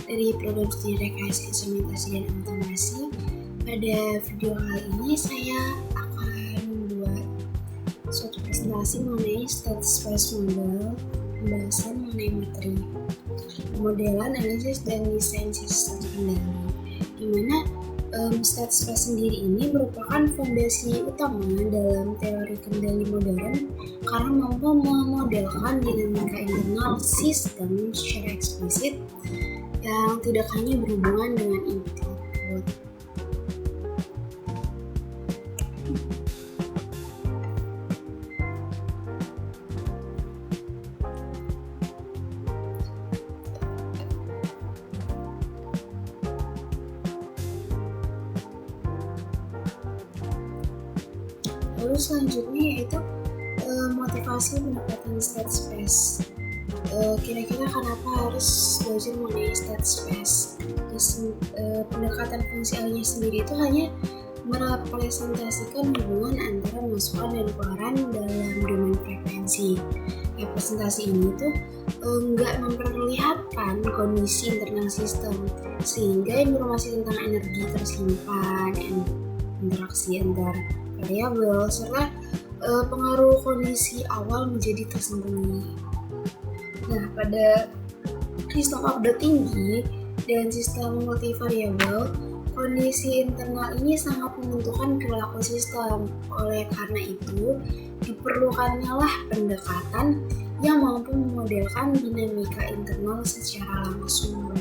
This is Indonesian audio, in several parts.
dari program studi rekayasa instrumentasi dan otomasi. Pada video kali ini saya akan membuat suatu presentasi mengenai state space model, pembahasan mengenai materi, pemodelan, analisis, dan desain sistem kendali, di mana state space sendiri ini merupakan fondasi utama dalam teori kendali modern karena mampu memodelkan dinamika internal sistem secara eksplisit yang tidak hanya berhubungan dengan input-output. Lalu selanjutnya yaitu motivasi pendekatan state space. Kira-kira kenapa harus belajar mengenai state space? Terus, pendekatan fungsionalnya sendiri itu hanya merepresentasikan hubungan antara masukan dan keluaran dalam domain frekuensi. Representasi ini tuh nggak memperlihatkan kondisi internal sistem, sehingga informasi tentang energi tersimpan, interaksi antar variabel, serta pengaruh kondisi awal menjadi tersembunyi. Nah, pada sistem update tinggi dan sistem multivariabel, kondisi internal ini sangat menentukan perilaku sistem. Oleh karena itu, diperlukannya lah pendekatan yang mampu memodelkan dinamika internal secara langsung.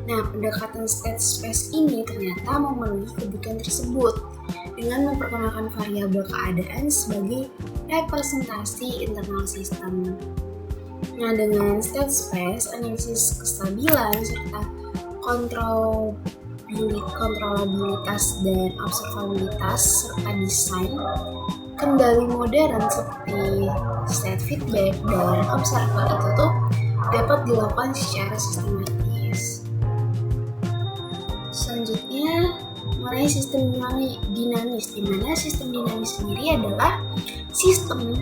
Nah, pendekatan state space ini ternyata memenuhi kebutuhan tersebut dengan memperkenalkan variabel keadaan sebagai representasi internal sistem. Nah, dengan state space, analisis kestabilan serta kontrolabilitas dan observabilitas serta desain kendali modern seperti state feedback dan observer itu tuh dapat dilakukan secara sistematis. Selanjutnya mengenai sistem dinamis, di mana sistem dinamis sendiri adalah sistem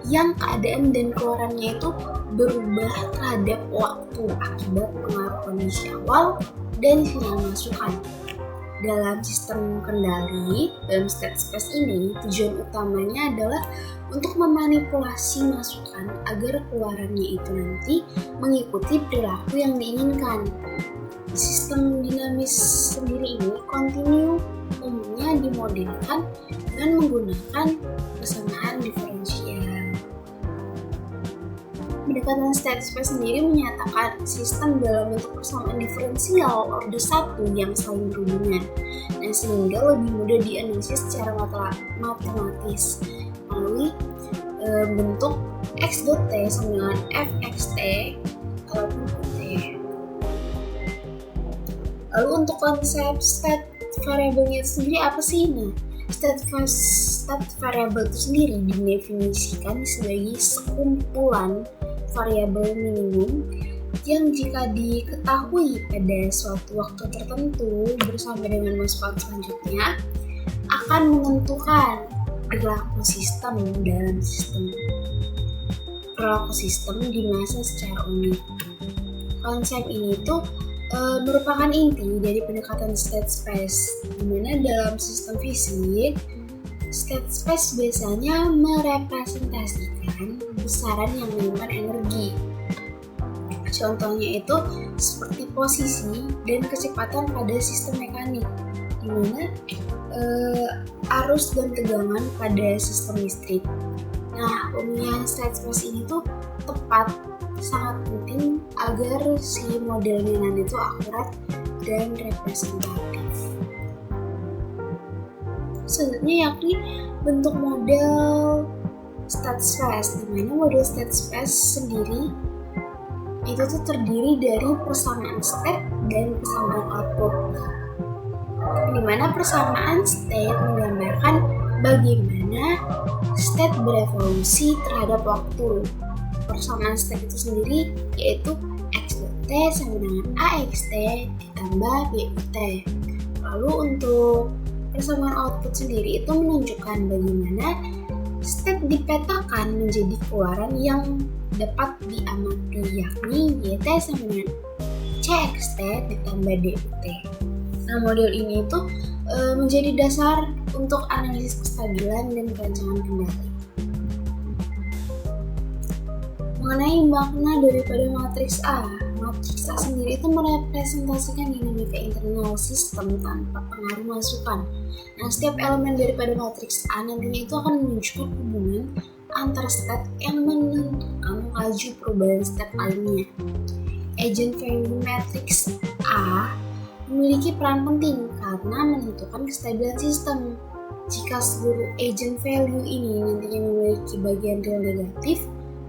yang keadaan dan keluarannya itu berubah terhadap waktu akibat pengaruh kondisi awal dan sinyal masukan. Dalam sistem kendali, dalam state space ini, tujuan utamanya adalah untuk memanipulasi masukan agar keluarannya itu nanti mengikuti perilaku yang diinginkan. Sistem dinamis sendiri ini kontinu umumnya dimodelkan dengan menggunakan persamaan diferensial. Pendekatan state space sendiri menyatakan sistem dalam bentuk persamaan diferensial order 1 yang saling berhubungan, dan sehingga lebih mudah dianalisis secara matematis melalui bentuk x dot t sama dengan fxt ataupun t. Lalu untuk konsep state variable-nya itu sendiri apa sih? Nah, state variable itu sendiri didefinisikan sebagai sekumpulan variabel minimum yang jika diketahui pada suatu waktu tertentu bersama dengan masukan selanjutnya akan menentukan perilaku sistem dalam perilaku sistem di masa secara unik. Konsep ini tuh merupakan inti dari pendekatan state space, di mana dalam sistem fisik, state space biasanya merepresentasikan besaran yang menyimpan energi. Contohnya itu seperti posisi dan kecepatan pada sistem mekanik, di mana arus dan tegangan pada sistem listrik. Nah, umumnya state space ini tuh tepat, sangat penting agar si modelnya nanti itu akurat dan representatif. Selanjutnya yakni bentuk model state space, di mana model state space sendiri itu tuh terdiri dari persamaan state dan persamaan output, di mana persamaan state menggambarkan bagaimana state berevolusi terhadap waktu. Persamaan state itu sendiri yaitu x dot t sama dengan axt ditambah byt. Lalu untuk persamaan output sendiri itu menunjukkan bagaimana state dipetakan menjadi keluaran yang dapat diamati, yakni YT sama dengan C CXT ditambah DUT. Nah, model ini itu menjadi dasar untuk analisis kestabilan dan kelancaran kendali. Mengenai makna daripada matriks A sendiri itu merepresentasikan dinamika internal sistem tanpa pengaruh masukan. Nah, setiap elemen daripada matriks A nantinya itu akan menunjukkan hubungan antar state yang menentukan laju perubahan state lainnya. Eigenvalue matriks A memiliki peran penting karena menentukan kestabilan sistem. Jika seluruh eigenvalue ini nantinya memiliki bagian real negatif,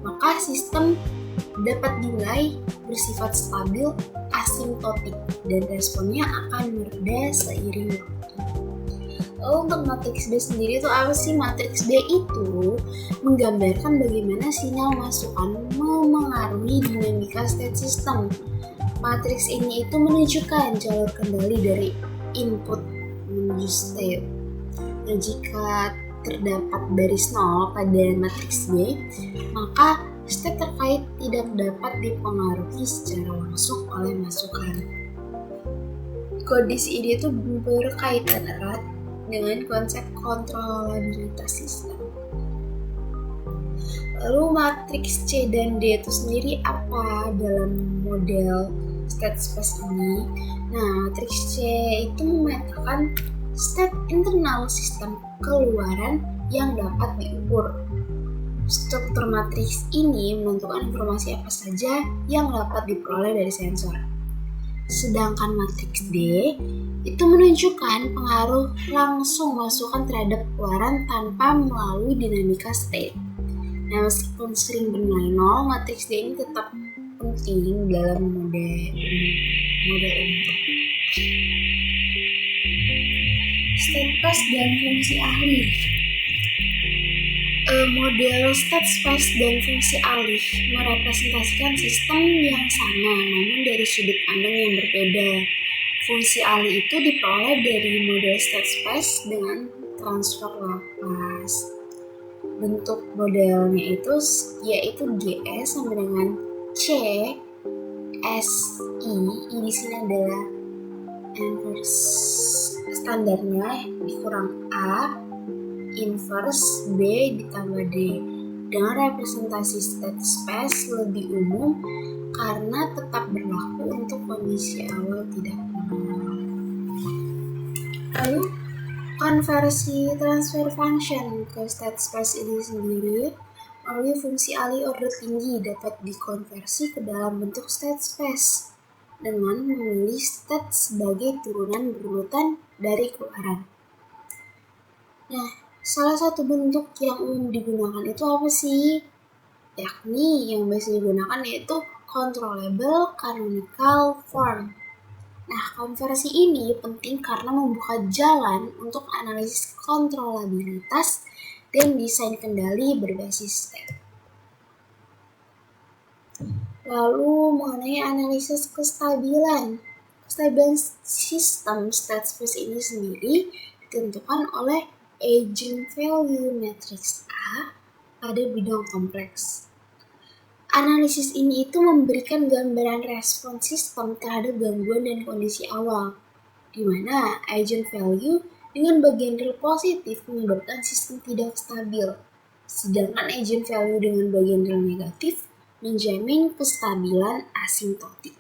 maka sistem dapat dinilai bersifat stabil asimptotik dan responnya akan mereda seiring waktu. Lalu untuk matriks B sendiri itu apa sih? Matriks B itu menggambarkan bagaimana sinyal masukan memengaruhi dinamika state system. Matriks ini itu menunjukkan jalur kendali dari input menuju state. Nah, jika terdapat baris 0 pada matriks B, maka state terkait tidak dapat dipengaruhi secara langsung oleh masukan. Kondisi ini itu berkaitan erat dengan konsep kontrolabilitas sistem. Lalu matriks C dan D itu sendiri apa dalam model state space ini? Nah, matriks C itu memetakan state internal sistem keluaran yang dapat diukur. Struktur matriks ini menentukan informasi apa saja yang dapat diperoleh dari sensor. Sedangkan matriks D itu menunjukkan pengaruh langsung masukan terhadap keluaran tanpa melalui dinamika state. Nah, meskipun sering bernilai 0, matriks D ini tetap penting dalam model ini. State space dan fungsi ahli. Model state space dan fungsi alih merepresentasikan sistem yang sama namun dari sudut pandang yang berbeda. Fungsi alih itu diperoleh dari model state space dengan transfer Laplace. Bentuk modelnya itu yaitu GS sama dengan C SI. Di sini adalah inverse standarnya dikurang A inverse B ditambah D. Dengan representasi state space lebih umum karena tetap berlaku untuk kondisi awal tidak normal. Lalu konversi transfer function ke state space ini sendiri melalui fungsi alih order tinggi dapat dikonversi ke dalam bentuk state space dengan memilih state sebagai turunan berurutan dari keluaran. Nah, salah satu bentuk yang umum digunakan itu apa sih? Yakni yang biasa digunakan yaitu controllable canonical form. Nah, konversi ini penting karena membuka jalan untuk analisis kontrolabilitas dan desain kendali berbasis state. Lalu mengenai analisis kestabilan. Kestabilan sistem state space ini sendiri ditentukan oleh eigenvalue matriks A pada bidang kompleks. Analisis ini itu memberikan gambaran respon sistem terhadap gangguan dan kondisi awal, di mana eigenvalue dengan bagian real positif menyebabkan sistem tidak stabil, sedangkan eigenvalue dengan bagian real negatif menjamin kestabilan asimptotik.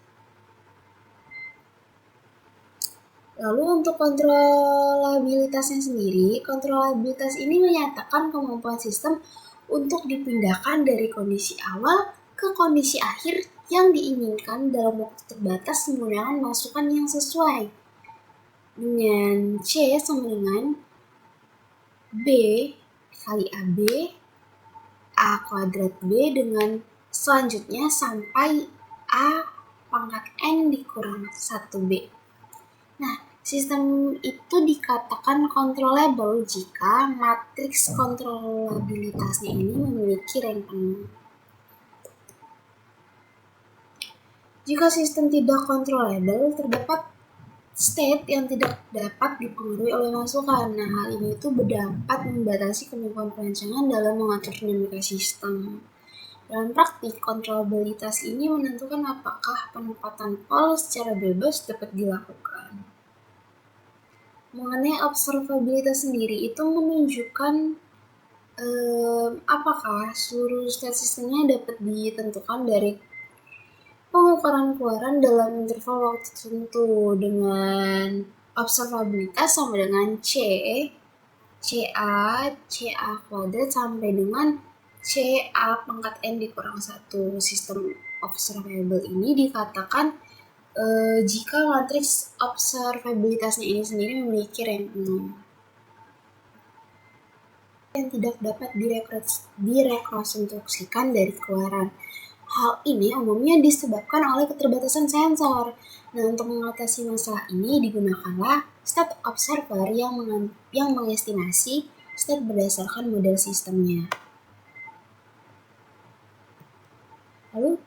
Lalu untuk kontrolabilitasnya sendiri, kontrolabilitas ini menyatakan kemampuan sistem untuk dipindahkan dari kondisi awal ke kondisi akhir yang diinginkan dalam waktu terbatas menggunakan masukan yang sesuai. Dengan C sama dengan B kali AB, A kuadrat B dengan selanjutnya sampai A pangkat N dikurang 1B. Nah, sistem itu dikatakan controllable jika matriks kontrolabilitasnya ini memiliki rank penuh. Jika sistem tidak controllable, terdapat state yang tidak dapat dipengaruhi oleh masukan. Nah, hal ini itu dapat membatasi kemampuan perancangan dalam mengatur dinamika sistem. Dalam praktik, kontrolabilitas ini menentukan apakah penempatan pol secara bebas dapat dilakukan. Mengenai observabilitas sendiri itu menunjukkan apakah seluruh state sistemnya dapat ditentukan dari pengukuran keluaran dalam interval waktu tertentu dengan observabilitas sama dengan CA kuadrat sampai dengan CA pangkat N dikurang 1. Sistem observable ini dikatakan jika matriks observabilitasnya ini sendiri memiliki rank 6 yang tidak dapat direkonstruksikan dari keluaran. Hal ini umumnya disebabkan oleh keterbatasan sensor. Nah, untuk mengatasi masalah ini digunakanlah state observer yang mengestimasi state berdasarkan model sistemnya. Lalu,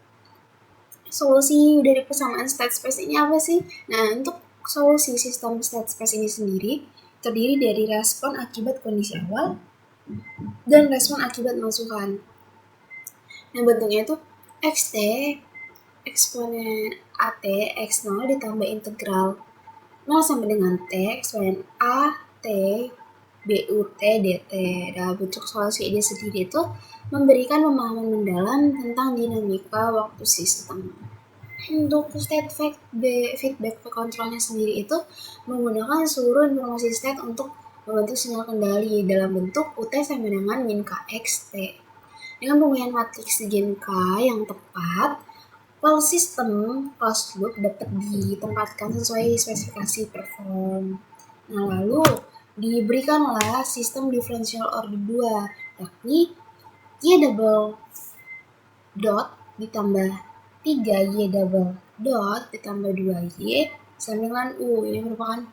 solusi dari persamaan state space ini apa sih? Nah, untuk solusi sistem state space ini sendiri terdiri dari respon akibat kondisi awal dan respon akibat masukan. Nah, bentuknya itu xt eksponen at x0 ditambah integral 0 sampai dengan t eksponen a t but dt. Dalam bentuk solusi ini sendiri itu memberikan pemahaman mendalam tentang dinamika waktu sistem. Untuk state feedback kontrolnya sendiri itu menggunakan seluruh informasi state untuk membentuk sinyal kendali dalam bentuk ut sama dengan min kxt. Dengan pemilihan matriks gen K yang tepat, pol sistem closed loop dapat ditempatkan sesuai spesifikasi perform. Nah, lalu diberikanlah sistem differential order 2, yakni Y double dot ditambah 3Y double dot ditambah 2Y sama dengan U. Ini merupakan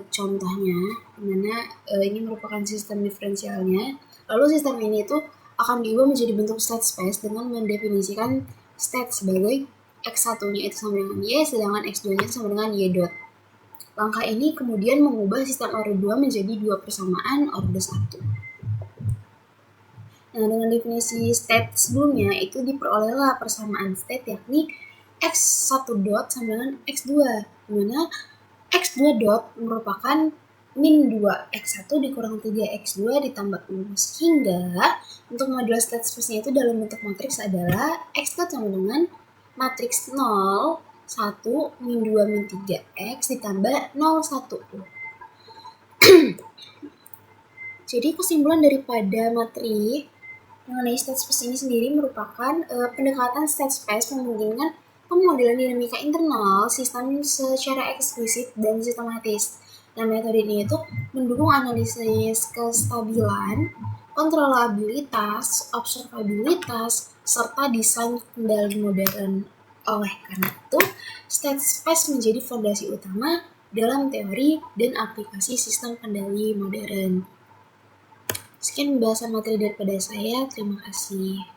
contohnya, dimana ini merupakan sistem diferensialnya. Lalu sistem ini tuh akan diubah menjadi bentuk state space dengan mendefinisikan state sebagai X1-nya itu sama dengan Y, sedangkan X2-nya sama dengan Y dot. Langkah ini kemudian mengubah sistem order 2 menjadi dua persamaan order 1. Nah, dengan definisi state sebelumnya itu diperolehlah persamaan state yakni X1 dot sama dengan X2, dimana X2 dot merupakan min 2 X1 dikurang 3 X2 ditambah U, sehingga untuk model state space-nya itu dalam bentuk matriks adalah X dot sama dengan matriks 0, 1, min 2, min 3 X ditambah 0, 1 U. Jadi kesimpulan daripada materi mengenai state space ini sendiri merupakan pendekatan state space memungkinkan pemodelan dinamika internal sistem secara eksplisit dan sistematis. Nah, metode ini itu mendukung analisis kestabilan, kontrolabilitas, observabilitas, serta desain kendali modern. Oleh karena itu, state space menjadi fondasi utama dalam teori dan aplikasi sistem kendali modern. Sekian pembahasan materi daripada saya. Terima kasih.